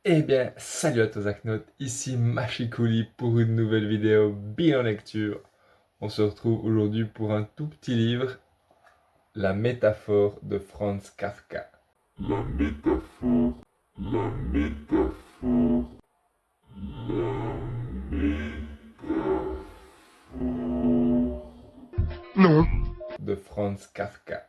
Eh bien, salut à tous Aknotes, ici Machikouli pour une nouvelle vidéo bien en lecture. On se retrouve aujourd'hui pour un tout petit livre, La métaphore de Franz Kafka. La métaphore, la métaphore, la métaphore. Non. De Franz Kafka.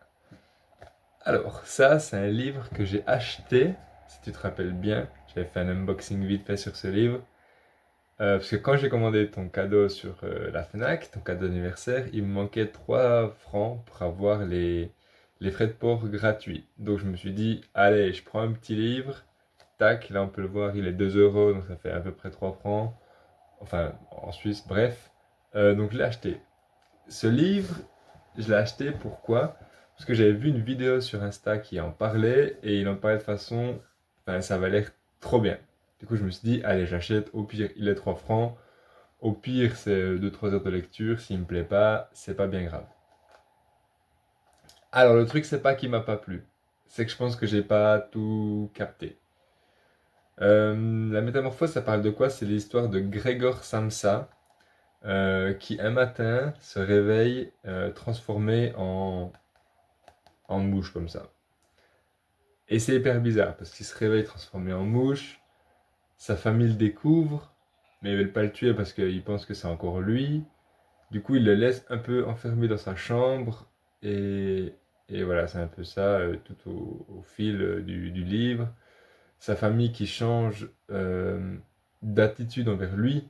Alors, ça, c'est un livre que j'ai acheté, si tu te rappelles bien. J'avais fait un unboxing vite fait sur ce livre. Parce que quand j'ai commandé ton cadeau sur la Fnac, ton cadeau d'anniversaire, il me manquait 3 francs pour avoir les frais de port gratuits. Donc je me suis dit, allez, je prends un petit livre. Tac, là on peut le voir, il est 2 euros, donc ça fait à peu près 3 francs. Enfin, en Suisse, bref. Donc je l'ai acheté. Ce livre, je l'ai acheté pourquoi? Parce que j'avais vu une vidéo sur Insta qui en parlait, et il en parlait de façon, enfin ça avait l'air trop bien. Du coup je me suis dit, allez j'achète, au pire il est 3 francs, au pire c'est 2-3 heures de lecture, s'il me plaît pas, c'est pas bien grave. Alors le truc c'est pas qu'il m'a pas plu, c'est que je pense que j'ai pas tout capté. La métamorphose ça parle de quoi? C'est l'histoire de Grégor Samsa, qui un matin se réveille transformé en mouche comme ça. Et c'est hyper bizarre parce qu'il se réveille transformé en mouche, sa famille le découvre, mais ils veulent pas le tuer parce qu'ils pensent que c'est encore lui. Du coup, il le laisse un peu enfermé dans sa chambre et, et voilà, c'est un peu ça tout au fil du livre. Sa famille qui change d'attitude envers lui,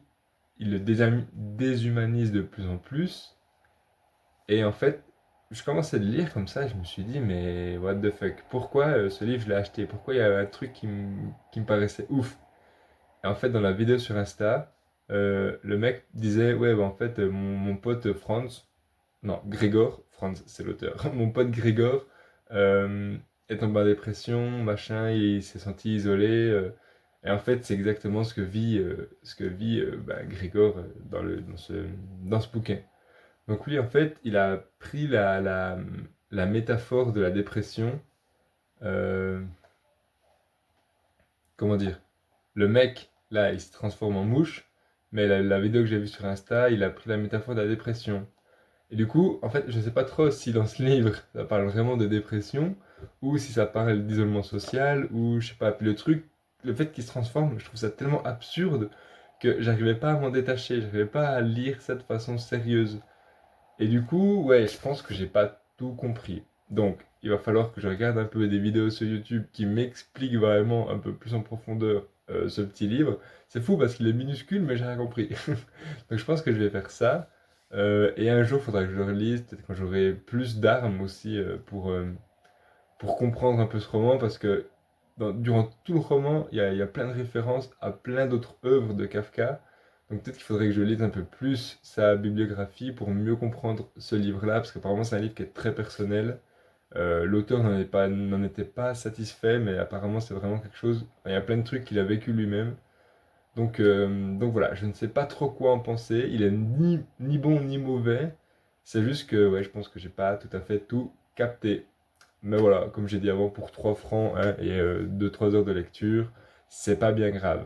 il le déshumanise de plus en plus. Et en fait, je commençais à le lire comme ça et je me suis dit, mais what the fuck, pourquoi ce livre je l'ai acheté? Pourquoi il y a un truc qui me paraissait ouf? Et en fait, dans la vidéo sur Insta, le mec disait, ouais, bah, en fait, mon pote Franz, non, Grégor, Franz, c'est l'auteur, mon pote Grégor euh, est tombé en dépression, machin, il s'est senti isolé. Et en fait, c'est exactement ce que vit bah, Grégor dans ce bouquin. Donc lui, en fait, il a pris la métaphore de la dépression. euh, Comment dire? Le mec, là, il se transforme en mouche, mais la vidéo que j'ai vue sur Insta, il a pris la métaphore de la dépression. Et du coup, en fait, je sais pas trop si dans ce livre, ça parle vraiment de dépression, ou si ça parle d'isolement social, ou je sais pas. Puis le truc, le fait qu'il se transforme, je trouve ça tellement absurde que j'arrivais pas à m'en détacher, j'arrivais pas à lire ça de façon sérieuse. Et du coup, ouais, je pense que j'ai pas tout compris. Donc, il va falloir que je regarde un peu des vidéos sur YouTube qui m'expliquent vraiment un peu plus en profondeur ce petit livre. C'est fou parce qu'il est minuscule, mais j'ai rien compris. Donc, je pense que je vais faire ça. Et un jour, il faudra que je le relise, peut-être quand j'aurai plus d'armes aussi pour comprendre un peu ce roman, parce que durant tout le roman, il y a plein de références à plein d'autres œuvres de Kafka. Donc peut-être qu'il faudrait que je lise un peu plus sa bibliographie pour mieux comprendre ce livre-là, parce qu'apparemment c'est un livre qui est très personnel. L'auteur n'en était pas satisfait, mais apparemment c'est vraiment quelque chose. Enfin, il y a plein de trucs qu'il a vécu lui-même. Donc voilà, je ne sais pas trop quoi en penser. Il est ni bon ni mauvais. C'est juste que ouais, je pense que j'ai pas tout à fait tout capté. Mais voilà, comme j'ai dit avant, pour 3 francs hein, et 2-3 heures de lecture, c'est pas bien grave.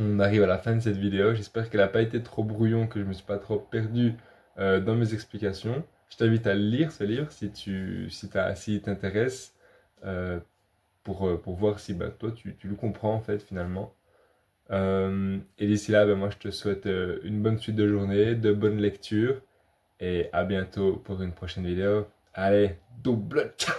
On arrive à la fin de cette vidéo. J'espère qu'elle n'a pas été trop brouillon, que je me suis pas trop perdu dans mes explications. Je t'invite à lire ce livre si t'intéresse pour voir si bah, toi tu le comprends en fait finalement. Et d'ici là, bah, moi je te souhaite une bonne suite de journée, de bonnes lectures et à bientôt pour une prochaine vidéo. Allez, double ciao!